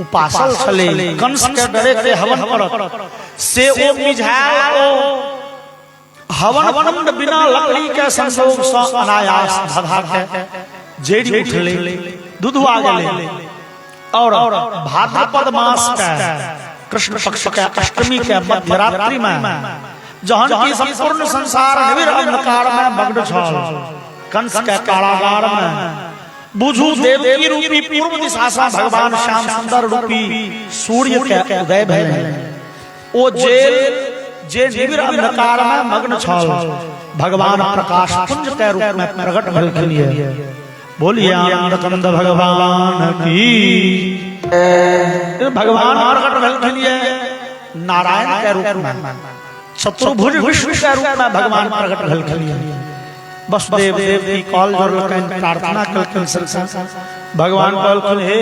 उपासल छले। कंस के डरे थे हवन करत से ओ मिझाल ओ हवन कुंड बिना लकड़ी के संयोग से अनायास धधा के जेड़ी उठले, दूधवा गेले। और भाद्रपद मास के कृष्ण पक्ष के अष्टमी के मध्यरात्रि में जहन की संपूर्ण संसार निविड़ अंधकार में मग्न छल, कंस के कारागार में बुझू देवकी रूपी पूर्व दिशा से भगवान श्याम सुंदर रूपी सूर्य के उदय भेल। ओ जेल जे निबिड़ अंधकार में मग्न छल भगवान प्रकाश पुंज के रूप में प्रकट भेलखिन। बोलिए आनंद कंद भगवान की। भगवान प्रकट भेलखिन नारायण के रूप में, चतुर्भुज विष्णु के रूप में भगवान प्रकट भेलखिन। बस देव की कॉल जोड़ प्रार्थना कलकन भगवान कहलखिन हे